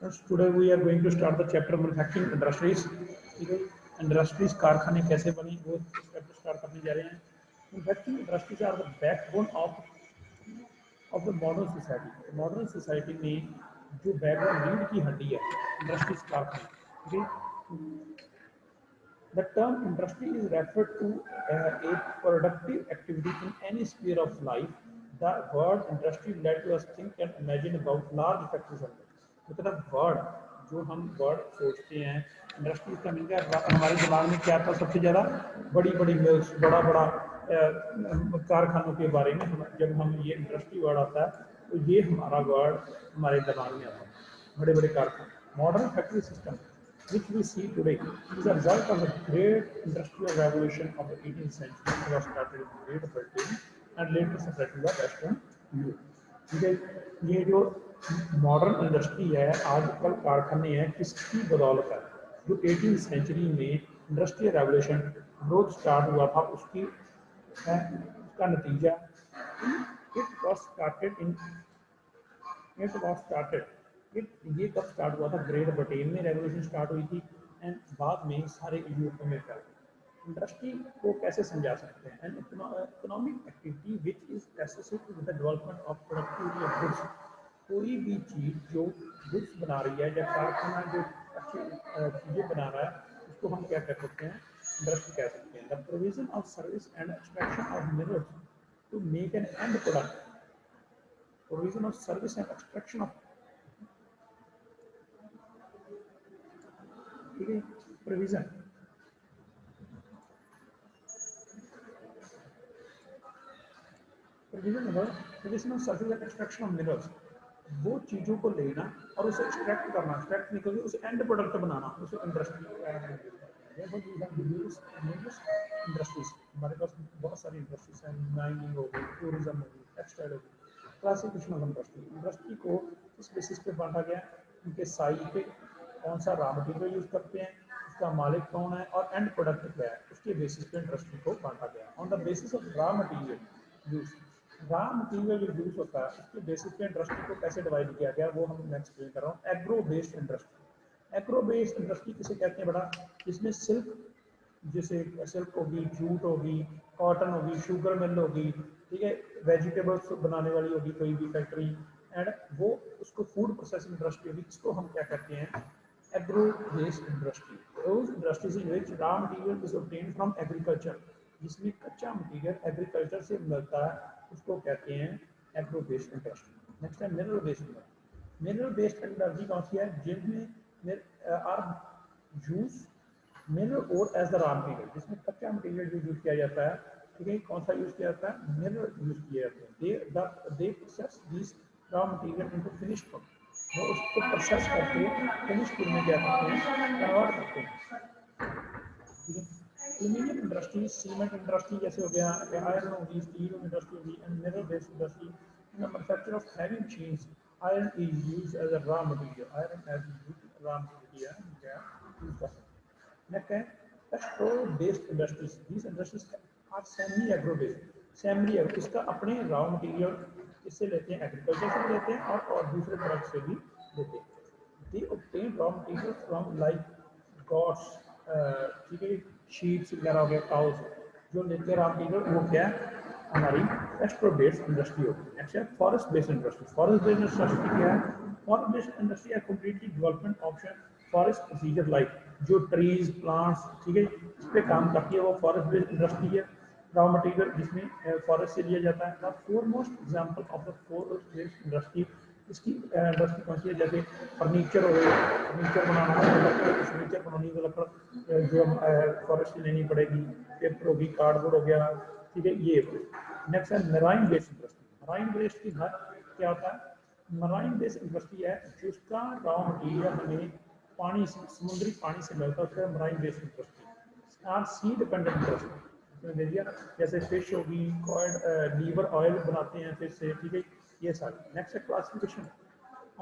Today we are going to start the chapter manufacturing industries. ठीक है, industries कारखाने कैसे बने वो चैप्टर स्टार्ट करने जा रहे हैं. Manufacturing industries are the backbone of the modern society. Modern society में जो बैकबोन रीढ़ की हड्डी है इंडस्ट्रीज कारखाने. ठीक है, the term industry is referred to a productive activity in any sphere of life. The word industry let us think and imagine about large factories only. मतलब वर्ड जो हम वर्ड सोचते हैं इंडस्ट्रीज का मिल गया हमारे दिमाग में क्या आता है सबसे ज़्यादा बड़ी बड़ी मिल्स बड़ा बड़ा कारखानों के बारे में जब हम ये इंडस्ट्री वर्ड आता है तो ये हमारा वर्ड हमारे दिमाग में आता है बड़े बड़े कारखाने. Modern factory system which we see today is a result of the great industrial revolution of the 18th century. It was started in Great Britain and later spread to the Western Europe. ठीक है, ये जो modern industry है आजकल कारखाने हैं किसकी बदौलत है. जो 18th सेंचुरी में इंडस्ट्रियल रेवोल्यूशन ग्रोथ स्टार्ट हुआ था उसकी उसका नतीजा इट वॉज स्टार्टेड ये कब स्टार्ट हुआ था. ग्रेट ब्रिटेन में रेवोल्यूशन स्टार्ट हुई थी एंड बाद में सारे यूरोप में फैल. इंडस्ट्री को कैसे समझा सकते हैं. And economic activity which is associated with the development of productivity of goods. कोई भी चीज़ जो गुड्स बना रही है या कारखाना जो अच्छी चीज़ें बना रहा है उसको हम क्या कह सकते हैं इंडस्ट्री कह सकते हैं. The provision of service and extraction of minerals to make an end product. Provision of service and extraction of ठीक है provision provision of service and extraction of minerals. वो चीज़ों को लेना और उसे एक्सट्रैक्ट करना एक्सट्रैक्ट निकल उसे एंड प्रोडक्ट बनाना उसे इंडस्ट्री इंडस्ट्रीज. हमारे पास बहुत सारी इंडस्ट्रीज हैं. माइनिंग हो गई टूरिज्म हो गई टेक्सटाइल हो गई. Classification of industry. इंडस्ट्री को किस बेसिस पे बांटा गया उनके साइज पे कौन सा रॉ मटेरियल यूज़ करते हैं उसका मालिक कौन है और एंड प्रोडक्ट क्या है उसके बेसिस पे इंडस्ट्री को बांटा गया. On the basis of raw material use raw material जो यूज होता है उसके बेसिस पे इंडस्ट्री को कैसे डिवाइड किया गया वो हम मैं एक्सप्लेन कर रहा हूँ. Agro based industry. Agro based industry किसे कहते हैं बड़ा. इसमें सिल्क जैसे सिल्क होगी जूट होगी कॉटन होगी शुगर मिल होगी. ठीक है, वेजिटेबल्स बनाने वाली होगी कोई भी फैक्ट्री एंड वो उसको फूड प्रोसेसिंग इंडस्ट्री होगी. इसको हम क्या कहते हैं agro based industry. those industries in which raw material is obtained from agriculture. जिसमें कच्चा मटीरियल एग्रीकल्चर से मिलता है उसको कहते हैं एग्रो बेस्ड इंडस्ट्री. नेक्स्ट है mineral based industry. Mineral based energy कौन सी है जिनमें आर यूज मिनरल और एज द रॉ मटीरियल. जिसमें कच्चा मटीरियल जो यूज किया जाता है. ठीक है, कौन सा यूज किया जाता है मिनरल यूज किया जाता है. They process this raw material into finished product. वो उसको प्रोसेस करके फिनिश में क्या करते हैं कन्वर्ट करते हैं. ठीक है, एल्यूमिनियम इंडस्ट्री सीमेंट इंडस्ट्री जैसे हो गया आयरन होगी स्टील इंडस्ट्री होगी and mineral based industry. In the manufacture of heavy machines iron is used as a raw material. Iron as used raw material क्या यूज कर सकते हैं. नेक्स्ट है petrol based industries. These industries are semi agro based. Semi agro इसका अपने raw material इससे लेते हैं एग्रीकल्चर से भी लेते हैं और दूसरे प्रोडक्ट से भी लेते हैं. They obtain raw material from like goats. ठीक है, शीप्स वगैरह हो गए काउस जो लेते हैं रॉ मटेरियल वो क्या है हमारी पेट्रोल बेस्ड इंडस्ट्री होगी. नेक्स्ट है forest based industry. Forest based industry क्या है. फॉरेस्ट बेस्ड इंडस्ट्री है completely development option forest procedure like जो ट्रीज प्लांट्स ठीक है इस पर काम करती है वो फॉरेस्ट बेस्ड इंडस्ट्री है. रॉ मटेरियल जिसमें फॉरेस्ट से लिया जाता है. The four most example of the forest based industry. इसकी इंडस्ट्री कौन सी है जैसे फर्नीचर हो गई. फर्नीचर बनाना फर्नीचर बनाने की लकड़ जो फॉरेस्ट से लेनी पड़ेगी. पेपर होगी कार्डबोर्ड हो गया. ठीक है ये. नेक्स्ट है marine based industry. Marine based की घर क्या होता है. मराइन बेस्ड इंडस्ट्री है जिसका रॉ मटेरियल हमें पानी से समुद्री पानी से मिलता है उसका मराइन बेस्ड इंडस्ट्री. सी डिपेंडेंट इंडस्ट्री दे दिया जैसे फिश होगी लीवर ऑयल बनाते हैं फिश से. ठीक है ये सारी. नेक्स्ट है classification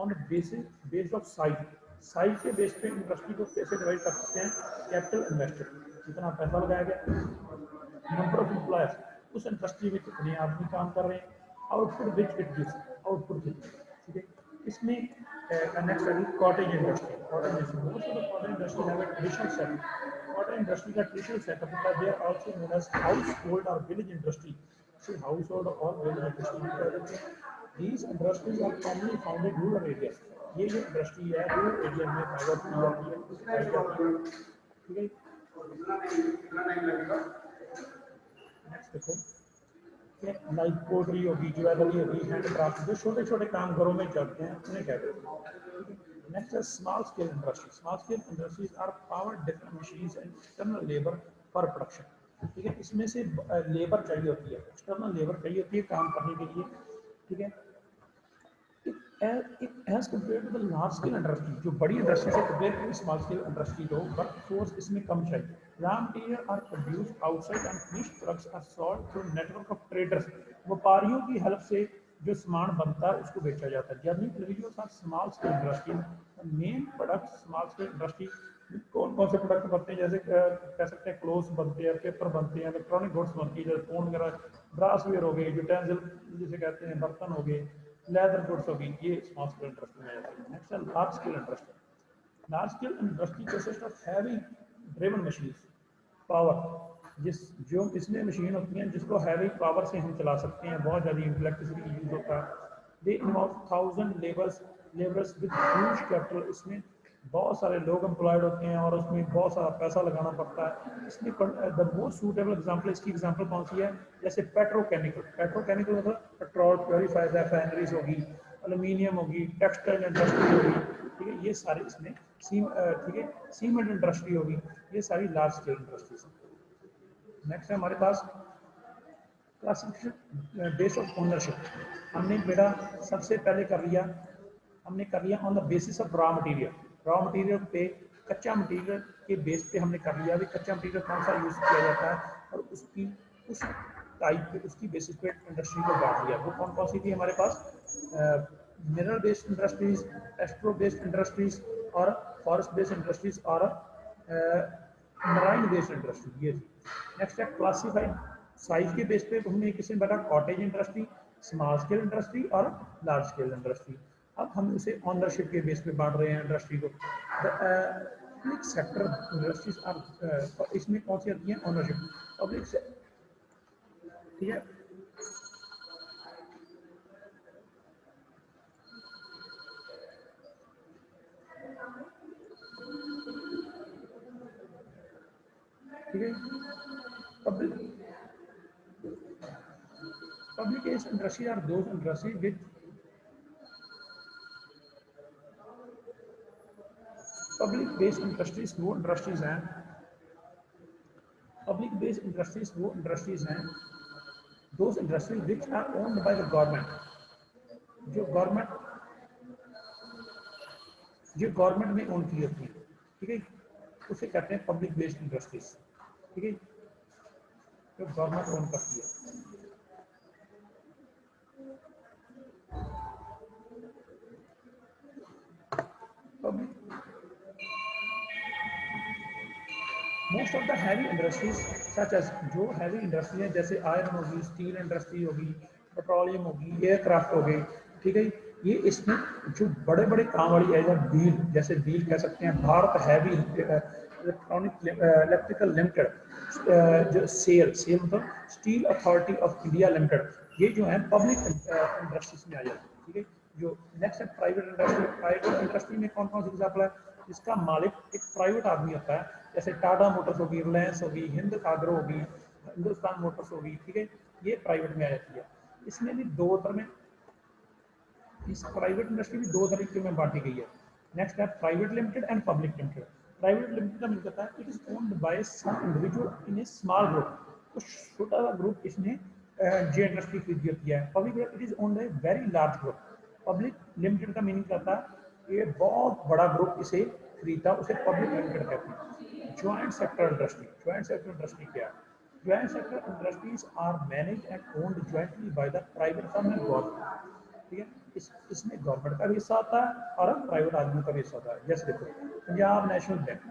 on based of size. Size के बेस पे इंडस्ट्री को कैसे डिवाइड कर सकते हैं. कैपिटल इन्वेस्टेड जितना पैसा लगाया गया. नंबर ऑफ एम्प्लॉयर्स उस इंडस्ट्री में कितने आदमी काम कर रहे हैं. Output which it gives output कितने. ठीक है, इसमें next study cottage industry. Cottage industry. Most of the cottage industry have a traditional setup. Cottage industry का traditional setup because they are also known as household or village industry. See household or village industry. These industries are commonly found in rural areas. ये जो industry है rural area में पाई जाती है, ठीक है? Next देखो लाइक पोल्ट्री होगी, ज्वेलरी होगी, हैंडक्राफ्ट, जो छोटे छोटे काम घरों में चलते हैं उन्हें कहते हैं। नेक्स्ट है small scale industry. Small scale industries are power different machines and external labour for production. ठीक है, इसमें से लेबर चाहिए होती है, एक्सटर्नल लेबर चाहिए होती है काम करने के लिए। ठीक है, as compare to the large scale industry, जो बड़ी इंडस्ट्री से कंपेयर करें स्मॉल स्केल इंडस्ट्री को, वर्क फोर्स इसमें कम चाहिए। Raw material are produce outside and finished products are sold through network of traders. व्यापारियों की हेल्प से जो सामान बनता है उसको बेचा जाता है। Journey individuals are small scale industry, main product small scale industry कौन कौन से प्रोडक्ट बनते हैं, जैसे कह सकते हैं क्लोथ्स बनते हैं, पेपर बनते हैं, इलेक्ट्रॉनिक गुड्स बनती है, जैसे फोन वगैरह, ब्रासवेयर हो गए, यूटेंसिल जिसे कहते हैं बर्तन हो गए, लेदर गुड्स होगी, ये स्मॉल स्केल इंडस्ट्री में आ जाती है। नेक्स्ट है large scale industry. Large scale industry consist of heavy driven machines power, जिस जो इसमें मशीन होती हैं जिसको हैवी पावर से हम चला सकते हैं, बहुत ज़्यादा इलेक्ट्रिसिटी यूज होता है। They involve 1000 labours with huge capital. इसमें बहुत सारे लोग एम्प्लॉयड होते हैं और उसमें बहुत सारा पैसा लगाना पड़ता है। इसमें द मोस्ट सूटेबल एग्जांपल, इसकी एग्जांपल कौन सी है, जैसे पेट्रोकेमिकल मतलब पेट्रोल प्योरीफायर, रिफाइनरीज होगी, एल्यूमिनियम होगी, टेक्सटाइल इंडस्ट्री होगी, ठीक है, ये सारे इसमें ठीक है, सीमेंट इंडस्ट्री होगी, ये सारी लार्ज स्केल इंडस्ट्रीज। नेक्स्ट है हमारे पास क्लासिफिकेशन बेस ऑफ ओनरशिप। हमने बेटा सबसे पहले कर लिया on the basis of raw material पे, कच्चा मटेरियल के बेस पे हमने कर लिया भी कच्चा मटेरियल कौन सा यूज किया जाता है, और उसकी उस टाइप पे उसकी बेसिस पे इंडस्ट्री को बांट लिया। वो कौन कौन सी थी हमारे पास, मिनरल बेस्ड इंडस्ट्रीज, एस्ट्रो बेस्ड इंडस्ट्रीज और फॉरेस्ट बेस्ड इंडस्ट्रीज और मराइन बेस्ड इंडस्ट्री, ये थी। नेक्स्ट है क्लासिफाइड साइज के बेस पे हमने किसी बता cottage industry, small scale industry और लार्ज स्केल इंडस्ट्री। अब हम इसे ऑनरशिप के बेस पे बांट रहे हैं इंडस्ट्री को। पब्लिक सेक्टर इंडस्ट्रीज आर, इसमें कौन सी आती है ऑनरशिप, पब्लिक से, ठीक है। ठीक है, public industry are those industries with public based industries, वो इंडस्ट्रीज हैं, पब्लिक बेस्ड इंडस्ट्रीज वो इंडस्ट्रीज हैं, those industries which are owned by the government, जो गवर्नमेंट में ओन की होती है, ठीक है, उसे कहते हैं पब्लिक बेस्ड इंडस्ट्रीज, ठीक है, जो गवर्नमेंट ओन करती है। Most of the heavy industries such as, जो हैवी इंडस्ट्री है जैसे आयरन होगी, स्टील इंडस्ट्री होगी, पेट्रोलियम होगी, एयरक्राफ्ट हो गई, ठीक है, ये इसमें जो बड़े बड़े काम वाली है, बील, जैसे बील कह सकते हैं, भारत हैवी इलेक्ट्रिकल लिमिटेड, जो सेल मतलब steel authority of India limited, ये जो है पब्लिक इंडस्ट्रीज में आ जाती है, ठीक है। जो नेक्स्ट है प्राइवेट इंडस्ट्री। प्राइवेट इंडस्ट्री में कौन कौन सी एग्जाम्पल है, जिसका मालिक एक प्राइवेट आदमी होता है, जैसे टाटा मोटर्स होगी, रिलायंस होगी, हिंद आग्रो होगी, हिंदुस्तान मोटर्स होगी, ठीक है, ये प्राइवेट में आ जाती है। इसमें भी दो तरह में, इस प्राइवेट इंडस्ट्री भी दो तरीके में बांटी गई है। नेक्स्ट है private limited and public limited. Private limited का मतलब कहता है it is owned by some individual in a small group, कुछ छोटा सा ग्रुप इसने जो इंडस्ट्री खरीदी होती है। Public it is owned bye very large group. Public limited का मीनिंग करता है ये बहुत बड़ा ग्रुप इसे खरीदता, उसे पब्लिक लिमिटेड कहते हैं। Joint sector industry, joint sector industry क्या है, joint sector industries are manage and owned jointly by the private firm and government, ठीक है। इसमें गवर्नमेंट का भी हिस्सा आता है और प्राइवेट आदमी का भी हिस्सा होता है। जैसे देखो पंजाब नेशनल बैंक,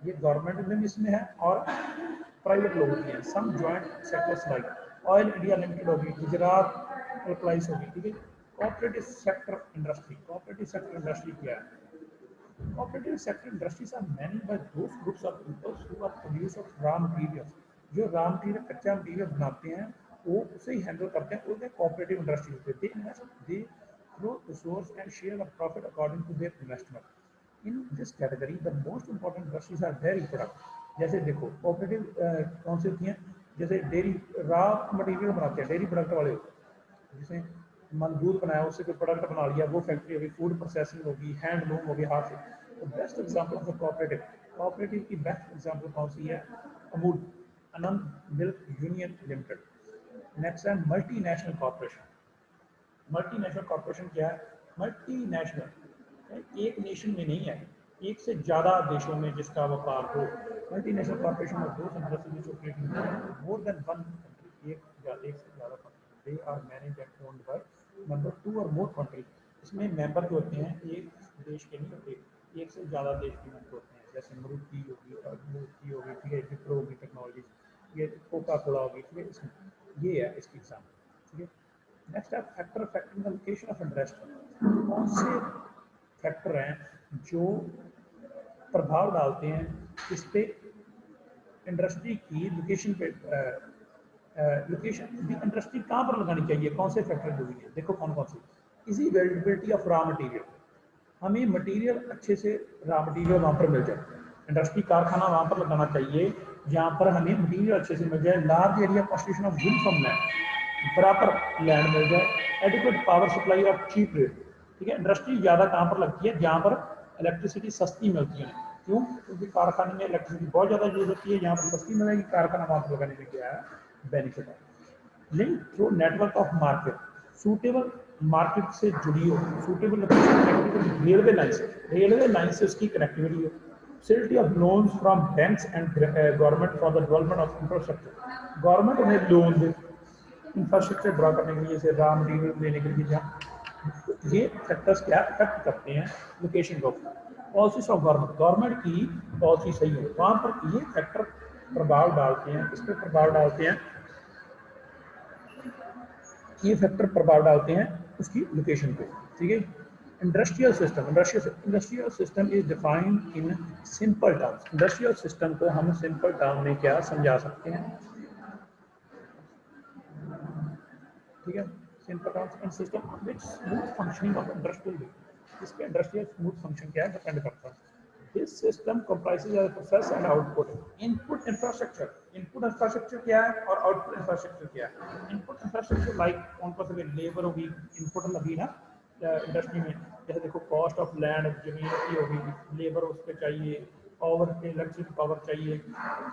ये गवर्नमेंट में भी इसमें है और प्राइवेट लोगों की है। Some joint sectors like oil India limited होगी, गुजरात एयरलाइंस होगी, ठीक है, cooperative sector industry, cooperative sector industry क्या है? Cooperative sector industries are managed by those groups of people who are produce of raw materials. जो raw material कच्चा material बनाते हैं वो उसे ही हैंडल करते हैं, उन्हें cooperative industries देते हैं। They grow resource and share the profit according to their investment. In this category, the most important industries are dairy products. जैसे देखो cooperative कौन सी होती हैं? जैसे डेयरी raw मटीरियल बनाते हैं, डेयरी प्रोडक्ट वाले होते हैं, जिसे मन दूध बनाया उससे कोई प्रोडक्ट बना लिया, वो फैक्ट्री होगी, फूड प्रोसेसिंग होगी, हैंडलूम होगी, हाथ से। तो best example of cooperative, cooperative की बेस्ट एग्जांपल कौन सी है? अमूल, आनंद मिल्क यूनियन लिमिटेड। नेक्स्ट है मल्टीनेशनल कॉर्पोरेशन। मल्टीनेशनल कॉर्पोरेशन क्या है? मल्टीनेशनल एक नेशन में नहीं है, एक से ज़्यादा देशों में जिसका व्यापार हो। मल्टीनेशनल कॉर्पोरेशन में दो industries operating more than one country, एक से ज़्यादा country. They are managed and owned by number two or more country. इसमें मेंबर जो होते हैं एक देश के नहीं होते, एक से ज़्यादा देश के मेंबर होते हैं। जैसे मारुति होगी, ठीक है, विप्रो होगी टेक्नोलॉजी, ये कोका कोला होगी, ठीक है, इसमें ये है इसकी एग्जाम्पल, ठीक है। नेक्स्ट है factor, factoring the location of interest. कौन से फैक्टर हैं जो प्रभाव डालते हैं इस पे, इंडस्ट्री की लोकेशन पे, लोकेशन इंडस्ट्री कहाँ पर लगानी चाहिए, कौन से फैक्टर जरूरी है? देखो कौन कौन से। Easy availability of raw material, हमें मटेरियल अच्छे से रॉ मटेरियल वहाँ पर मिल जाए। इंडस्ट्री कारखाना वहाँ पर लगाना चाहिए जहाँ पर हमें मटेरियल अच्छे से मिल जाए। Large area constitution of uniform land, बराबर लैंड मिल जाए। Adequate power supply of cheap rate, ठीक है। इंडस्ट्री ज़्यादा कहाँ पर लगती है? जहाँ पर इलेक्ट्रिसिटी सस्ती मिलती है। क्यों? क्योंकि कारखाने में इलेक्ट्रिसिटी बहुत ज़्यादा यूज होती है, यहाँ पर सस्ती मिलेगी, कारखाना वहाँ पर लगाने में क्या है? बेनिफिट है। Link through network of market, suitable market से जुड़ी हो, सूटेबल रेलवे लाइन से, रेलवे लाइन से उसकी कनेक्टिविटी हो। Facility of loan from banks and government for the development of infrastructure, government उन्हें लोन दे इंफ्रास्ट्रक्चर ड्रा करने के लिए, जैसे रॉ मटीरियल लेने के लिए। जहाँ ये फैक्टर्स क्या इफेक्ट करते हैं लोकेशन को। पॉलिसीज ऑफ गवर्नमेंट, गवर्नमेंट की पॉलिसी सही हो वहाँ पर ये फैक्टर प्रभाव डालते हैं, इस पर प्रभाव डालते हैं, ये फैक्टर प्रभाव डालते हैं उसकी लोकेशन पे, ठीक है। Industrial system, industrial system is defined in simple terms. Industrial system को हम सिंपल टर्म में क्या समझा सकते हैं, ठीक है। Simple terms and system which smooth functioning of industrial, इसके इंडस्ट्रियल स्मूथ फंक्शन क्या है डिपेंड करता है। This system comprises of process and output. Input infrastructure, input infrastructure क्या है और आउटपुट इंफ्रास्ट्रक्चर क्या है? इनपुट इंफ्रास्ट्रक्चर लाइक कौन कौन से, लेबर होगी, इनपुट लगी ना इंडस्ट्री में। जैसे देखो कॉस्ट ऑफ लैंड, जमीन की होगी, लेबर उस पर चाहिए, पावर, इलेक्ट्रिक पावर चाहिए,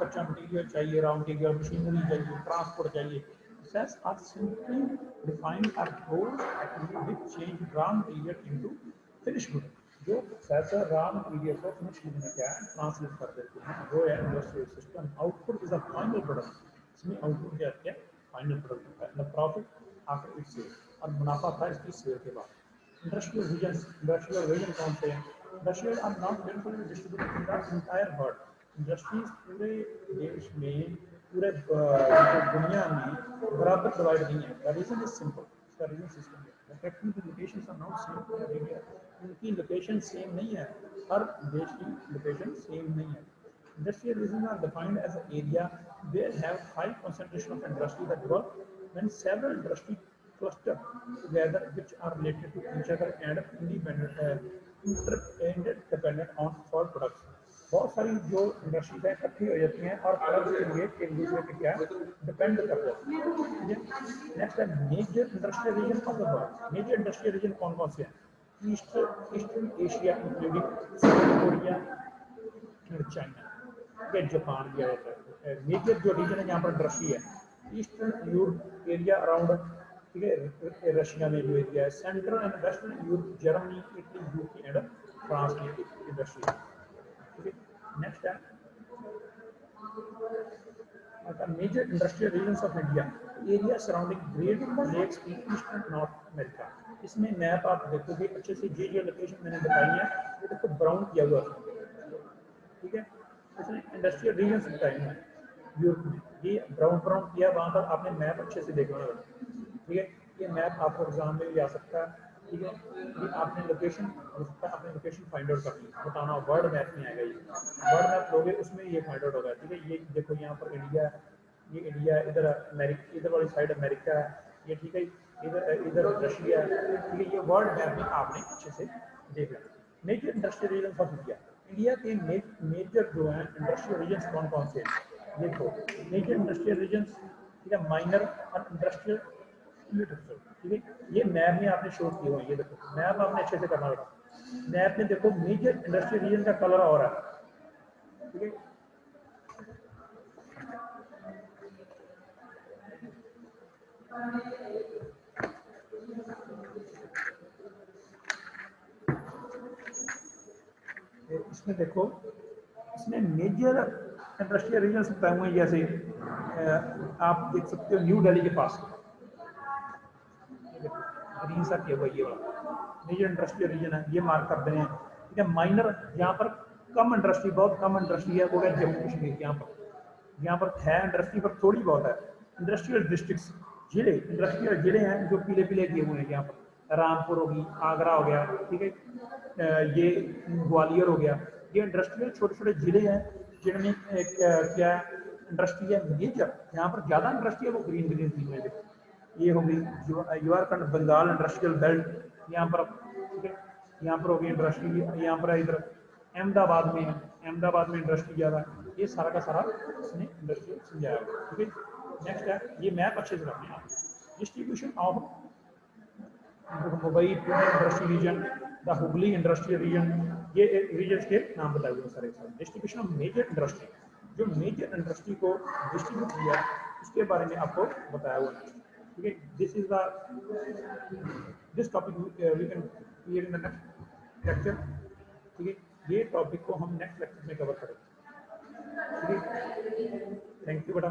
कच्चा मटीरियल चाहिए, रॉ मटीरियल, मशीनरी चाहिए, ट्रांसपोर्ट चाहिए। Process are simply defined as those activities which change raw material into finished good। जो प्रोसेस है रॉ मटीरियल को फिनिश गुड में क्या है ट्रांसलेट कर देते हैं, वो है industrial system. Output is a final product, इसमें आउटपुट क्या है? फाइनल प्रोडक्ट होता है। The profit after its sale, और मुनाफा था इसकी सेल के बाद। इंडस्ट्रियल रीजन, इंडस्ट्रियल रीजन कौन से हैं? Industrial are not uniformly distributed in the entire world. Industries पूरे देश में, पूरे दुनिया में बराबर डिवाइड नहीं है। द रीजन इज सिंपल, इसका रीजन सिस्टम है। The technical locations are not same, उनकी लोकेशन सेम नहीं है, हर देश की लोकेशन सेम नहीं है। Industrial regions are defined as an area where have high concentration of industry that work when several industry cluster together which are related to each other and interdependent on for products। बहुत सारी जो industries है इकट्ठी हो जाती हैं और products के लिए एक दूसरे पे क्या डिपेंड कर जाती है। नेक्स्ट है major industrial region of the world. Major industrial region कौन कौन से हैं? Eastern Asia including South Korea और चाइना, या जापान भी आ जाता है। मेजर जो रीजन है यहाँ पर इंडस्ट्री है, ईस्टर्न यूरोप एरिया अराउंड, ठीक है, रशिया में जो एरिया है, central and western Europe, Germany, Italy, UK and France में इंडस्ट्री है, ठीक है। नेक्स्ट है major industrial regions of India, area surrounding great lakes in eastern North America. इसमें मैप आप देखोगे अच्छे से, ये लोकेशन मैंने बताई है, ये देखो ब्राउन किया हुआ है, ठीक है। इसमें इंडस्ट्रियल रीजन्स बताए हैं यूरोप में, ये ब्राउन ब्राउन किया, वहाँ पर आपने मैप अच्छे से देखना होगा, ठीक है। ये मैप आपको एग्जाम में भी आ सकता है, ठीक है। ये आपने लोकेशन हो सकता है, आपने लोकेशन फाइंड आउट करनी है, बताना वर्ल्ड मैप में आएगा, ये वर्ल्ड मैप लोगे उसमें ये फाइंड आउट होगा, ठीक है। ये देखो यहाँ पर इंडिया है, ये इंडिया है, इधर अमेरिका, इधर वाली साइड अमेरिका है ये, ठीक है। इधर इधर रशिया है, ठीक है। ये वर्ल्ड मैप में आपने अच्छे से देख लेना। Major industrial region of India, India के मेजर जो हैं इंडस्ट्रियल रीजन कौन कौन से हैं देखो। मेजर इंडस्ट्रियल रीजन, ठीक है, माइनर और इंडस्ट्रियल, ठीक है। ये मैप में आपने शो किए हुए हैं, ये देखो मैप आपने अच्छे से करना होगा। मैप में देखो मेजर इंडस्ट्रियल रीजन का कलर और है, ठीक है। इसमें देखो, इसमें मेजर इंडस्ट्रियल रीजन बताए हुए हैं, जैसे आप देख सकते हो न्यू दिल्ली के पास ग्रीन सा किया हुआ ये वाला मेजर इंडस्ट्रियल रीजन है, ये मार्क कर दें, ठीक है। माइनर, यहाँ पर कम इंडस्ट्री, बहुत कम इंडस्ट्री है, वो है जम्मू कश्मीर, यहाँ पर है इंडस्ट्री पर थोड़ी बहुत है। इंडस्ट्रियल डिस्ट्रिक्ट्स, जिले, इंडस्ट्रियल जिले हैं जो पीले पीले किए हुए हैं, यहाँ पर रामपुर होगी, आगरा हो गया, ठीक है, ये ग्वालियर हो गया, ये इंडस्ट्रियल छोटे छोटे जिले हैं जिनमें क्या इंडस्ट्री है मेजर, यहाँ पर ज़्यादा इंडस्ट्री है, वो ग्रीन ग्रीन दी हुई है। ये हो गई यूआरखंड बंगाल इंडस्ट्रियल बेल्ट, यहाँ पर, ठीक है, यहाँ पर हो गई इंडस्ट्री, यहाँ पर इधर अहमदाबाद में है, अहमदाबाद में इंडस्ट्री ज़्यादा है। ये सारा का सारा इसने इंडस्ट्री समझाया, ठीक है। नेक्स्ट है, ये मैप अच्छे से रखना है, distribution of Mumbai Pune industrial region, the Hooghly industrial region, ये रीजन के नाम बताए हुए सारे। डिस्ट्रीब्यूशन ऑफ मेजर इंडस्ट्री, जो मेजर इंडस्ट्री को डिस्ट्रीब्यूट किया उसके बारे में आपको बताया हुआ है, ठीक है। This is the this topic we can clear in the next lecture, ठीक है। ये टॉपिक को हम नेक्स्ट लेक्चर में कवर करेंगे, ठीक है। थैंक यू बेटा।